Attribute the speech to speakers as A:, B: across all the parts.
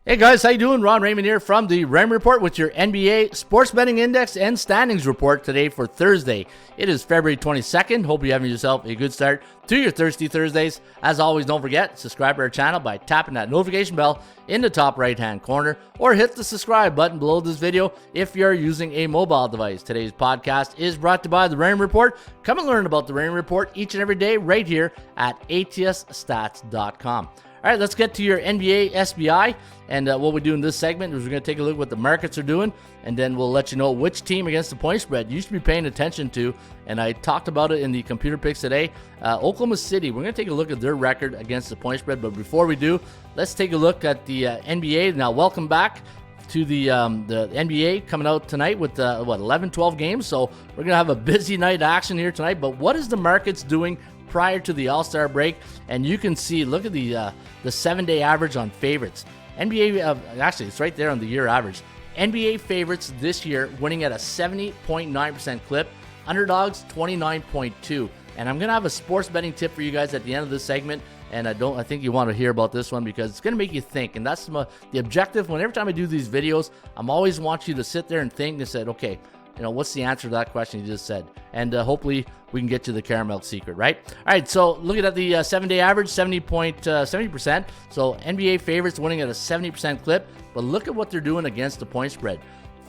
A: Hey guys, how you doing? Raymond here from the Raymond Report with your NBA Sports Betting Index and Standings Report today for Thursday. It is February 22nd. Hope you're having yourself a good start to your Thirsty Thursdays. As always, don't forget, subscribe to our channel by tapping that notification bell in the top right-hand corner or hit the subscribe button below this video if you're using a mobile device. Today's podcast is brought to you by the Raymond Report. Come and learn about the Raymond Report each and every day right here at atsstats.com. All right, let's get to your NBA SBI. And what we do in this segment is we're going to take a look at what the markets are doing, and then we'll let you know which team against the point spread you should be paying attention to. And I talked about it in the computer picks today. Oklahoma City, we're going to take a look at their record against the point spread. But before we do, let's take a look at the NBA. Now, welcome back to the NBA coming out tonight with 11, 12 games. So we're going to have a busy night action here tonight. But what is the markets doing prior to the All-Star break? And you can see, look at the 7-day average on favorites. NBA, actually, it's right there on the year average. NBA favorites this year winning at a 70.9% clip. Underdogs, 29.2. And I'm going to have a sports betting tip for you guys at the end of this segment. And I think you want to hear about this one because it's going to make you think. And that's the objective. Every time I do these videos, I'm always want you to sit there and think and say, okay, what's the answer to that question you just said? And hopefully we can get to the caramel secret, right? All right, so looking at the 7-day average, 70%. So NBA favorites winning at a 70% clip. But look at what they're doing against the point spread.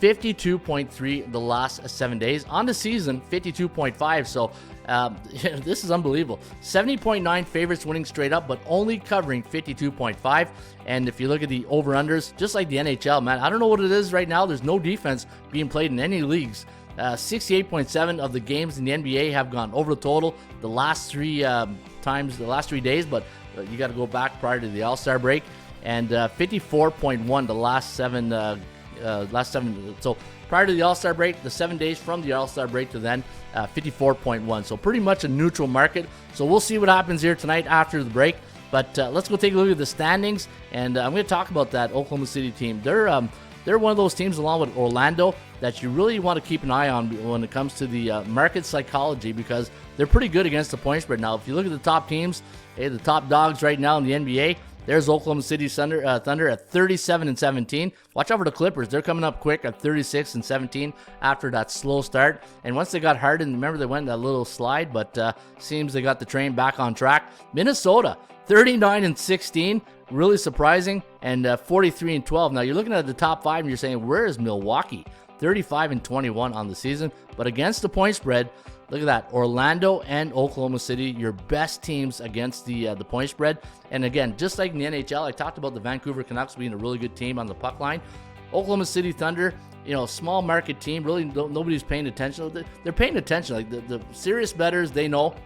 A: 52.3 the last 7 days. On the season, 52.5. So this is unbelievable. 70.9 favorites winning straight up, but only covering 52.5. And if you look at the over-unders, just like the NHL, man, I don't know what it is right now. There's no defense being played in any leagues. 68.7 of the games in the NBA have gone over the total the last three days, but you got to go back prior to the All-Star break. And 54.1 the last seven. So prior to the All-Star break, the 7 days from the All-Star break to then, 54.1. So pretty much a neutral market. So we'll see what happens here tonight after the break. But let's go take a look at the standings. And I'm going to talk about that Oklahoma City team. They're one of those teams along with Orlando that you really want to keep an eye on when it comes to the market psychology, because they're pretty good against the point spread. Now, if you look at the top teams, the top dogs right now in the NBA, there's Oklahoma City Thunder at 37-17. Watch out for the Clippers. They're coming up quick at 36-17 after that slow start. And once they got hardened, remember they went that little slide, but seems they got the train back on track. Minnesota, 39-16. Really surprising. And 43-12. Now you're looking at the top five and you're saying, where is Milwaukee? 35-21 on the season. But against the point spread, look at that. Orlando and Oklahoma City, your best teams against the point spread. And again, just like in the NHL, I talked about the Vancouver Canucks being a really good team on the puck line. Oklahoma City Thunder, small market team. Really, nobody's paying attention. They're paying attention. Like the serious bettors, they know.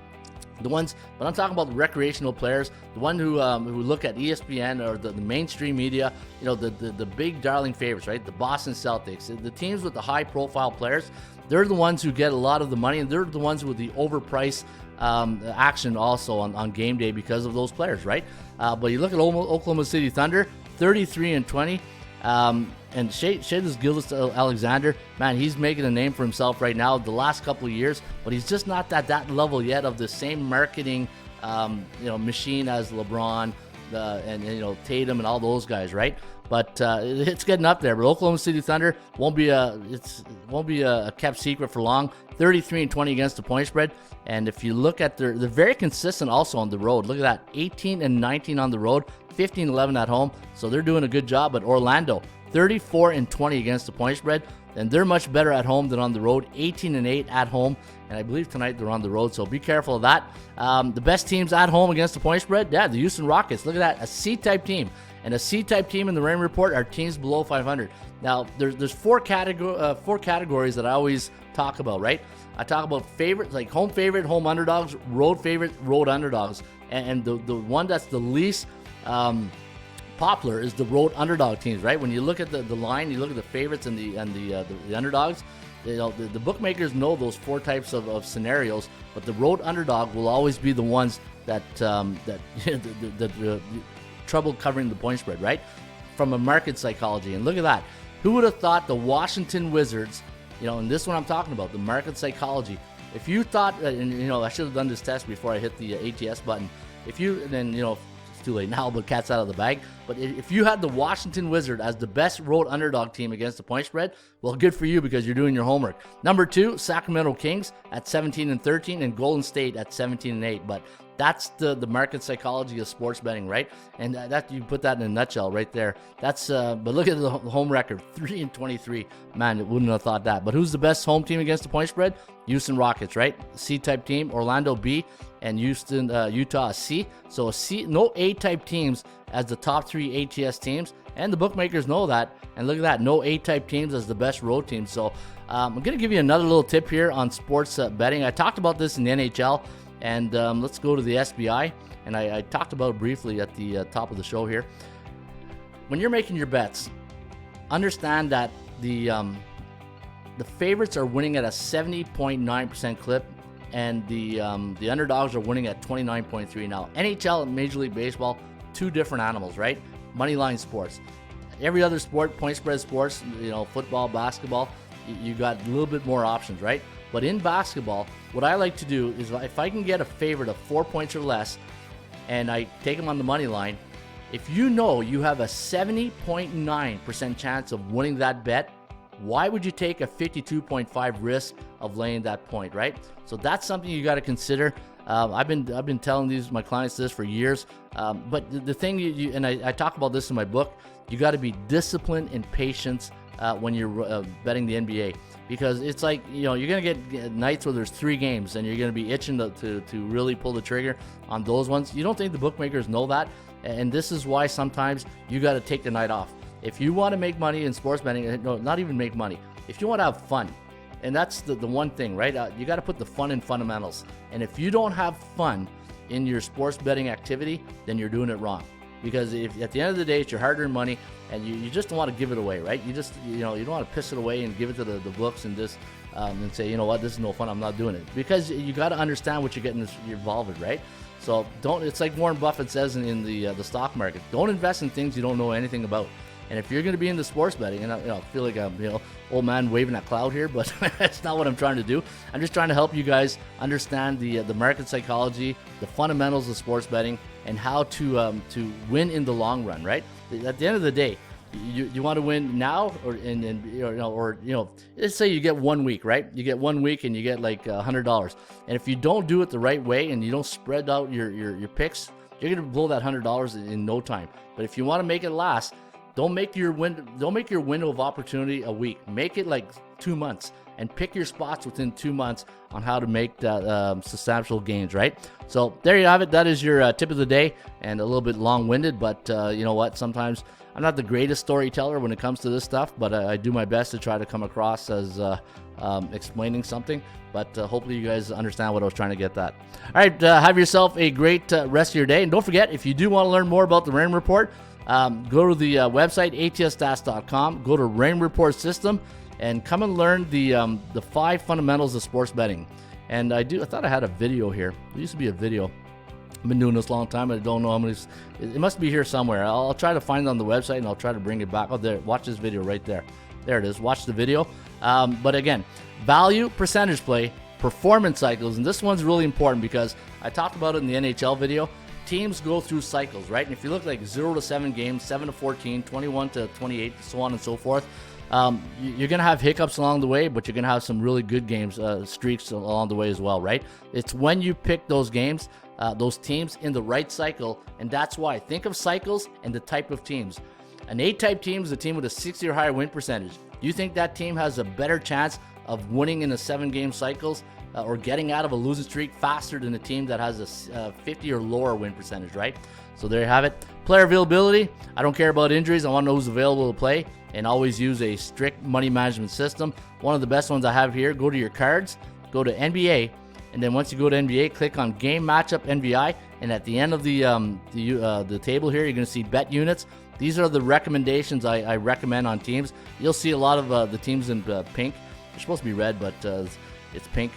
A: The ones, but I'm talking about the recreational players, the one who look at ESPN or the mainstream media, the big darling favorites, right? The Boston Celtics, the teams with the high profile players, they're the ones who get a lot of the money, and they're the ones with the overpriced action also on game day because of those players, right? But you look at Oklahoma City Thunder, 33-20. And Shai Gilgeous-Alexander, man, he's making a name for himself right now the last couple of years, but he's just not at that level yet of the same marketing machine as LeBron and Tatum and all those guys, right? But it's getting up there. But Oklahoma City Thunder won't be a kept secret for long. 33-20 against the point spread. And if you look at they're very consistent also on the road. Look at that, 18-19 on the road, 15-11 at home. So they're doing a good job. But Orlando, 34-20 against the point spread, and they're much better at home than on the road. 18-8 at home, and I believe tonight they're on the road, so be careful of that. The best teams at home against the point spread, the Houston Rockets. Look at that, a C-type team, and a C-type team in the Raymond Report are teams below 500. Now, there's four categories that I always talk about, right? I talk about favorites, like home favorite, home underdogs, road favorite, road underdogs, and the one that's the least popular is the road underdog teams, right? When you look at the line, you look at the favorites and the underdogs. The bookmakers know those four types of scenarios, but the road underdog will always be the ones that the trouble covering the point spread, right? From a market psychology. And look at that. Who would have thought the Washington Wizards, and this one I'm talking about, the market psychology. If you thought, and I should have done this test before I hit the ATS button. If you then too late now, but cat's out of the bag. But if you had the Washington Wizards as the best road underdog team against the point spread, well, good for you because you're doing your homework. Number 2, Sacramento Kings at 17-13 and Golden State at 17-8. But that's the market psychology of sports betting, right? And that you put that in a nutshell right there. That's but look at the home record, 3-23. Man, you wouldn't have thought that. But who's the best home team against the point spread? Houston Rockets, right? C-type team. Orlando B, and Utah C. So no A-type teams as the top 3 ATS teams, and the bookmakers know that. And look at that, no A-type teams as the best road teams. So I'm going to give you another little tip here on sports betting. I talked about this in the NHL, and let's go to the SBI. And I talked about it briefly at the top of the show here. When you're making your bets, understand that the favorites are winning at a 70.9% clip, and the underdogs are winning at 29.3. Now, NHL and Major League Baseball, two different animals, right? Moneyline sports. Every other sport, point spread sports, football, basketball, you got a little bit more options, right? But in basketball, what I like to do is if I can get a favorite of 4 points or less, and I take them on the money line, if you know you have a 70.9% chance of winning that bet, why would you take a 52.5 risk of laying that point, right? So that's something you got to consider. I've been telling my clients this for years. But the thing and I talk about this in my book, you got to be disciplined and patient when you're betting the NBA, because it's like, you're gonna get nights where there's 3 games and you're gonna be itching to really pull the trigger on those ones. You don't think the bookmakers know that? And this is why sometimes you got to take the night off. If you want to make money in sports betting, no, not even make money. If you want to have fun, and that's the one thing, right? You got to put the fun in fundamentals. And if you don't have fun in your sports betting activity, then you're doing it wrong. Because if at the end of the day, it's your hard-earned money, and you just don't want to give it away, right? You just, you don't want to piss it away and give it to the books and just and say, you know what, this is no fun, I'm not doing it. Because you got to understand what you're getting involved with, right? So it's like Warren Buffett says in the stock market, don't invest in things you don't know anything about. And if you're going to be into sports betting, and I feel like I'm old man waving that cloud here, but that's not what I'm trying to do. I'm just trying to help you guys understand the market psychology, the fundamentals of sports betting, and how to win in the long run. Right? At the end of the day, you want to win now, or let's say you get 1 week, right? You get 1 week and you get like $100, and if you don't do it the right way and you don't spread out your picks, you're going to blow that $100 in no time. But if you want to make it last, don't make your window of opportunity a week. Make it like 2 months, and pick your spots within 2 months on how to make that substantial gains, right? So there you have it. That is your tip of the day, and a little bit long-winded, but you know what? Sometimes I'm not the greatest storyteller when it comes to this stuff, but I do my best to try to come across as explaining something. But hopefully you guys understand what I was trying to get at. All right, have yourself a great rest of your day. And don't forget, if you do want to learn more about the Raymond Report, go to the website, atsstats.com, go to Raymond Report System, and come and learn the 5 fundamentals of sports betting. And I thought I had a video here. There used to be a video. I've been doing this a long time. I don't know how many. It must be here somewhere. I'll try to find it on the website, and I'll try to bring it back. Oh, there. Watch this video right there. There it is. Watch the video. But again, value, percentage play, performance cycles. And this one's really important because I talked about it in the NHL video. Teams go through cycles, right? And if you look like 0-7 games, 7-14, 21-28, so on and so forth, you're going to have hiccups along the way, but you're going to have some really good games, streaks along the way as well, right? It's when you pick those games, those teams in the right cycle, and that's why. Think of cycles and the type of teams. An A-type team is a team with a 60 or higher win percentage. You think that team has a better chance of winning in the 7-game cycles or getting out of a losing streak faster than a team that has a 50 or lower win percentage, right? So there you have it. Player availability. I don't care about injuries. I want to know who's available to play, and always use a strict money management system. One of the best ones I have here, go to your cards, go to NBA, and then once you go to NBA, click on Game Matchup NBI, and at the end of the table here, you're going to see bet units. These are the recommendations I recommend on teams. You'll see a lot of the teams in pink. They're supposed to be red, but it's pink.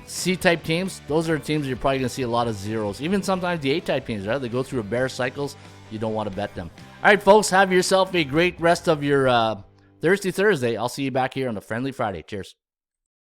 A: C-type teams, those are teams you're probably going to see a lot of zeros. Even sometimes the A-type teams, right? They go through a bear cycles. You don't want to bet them. All right, folks, have yourself a great rest of your Thursday. I'll see you back here on a Friendly Friday. Cheers.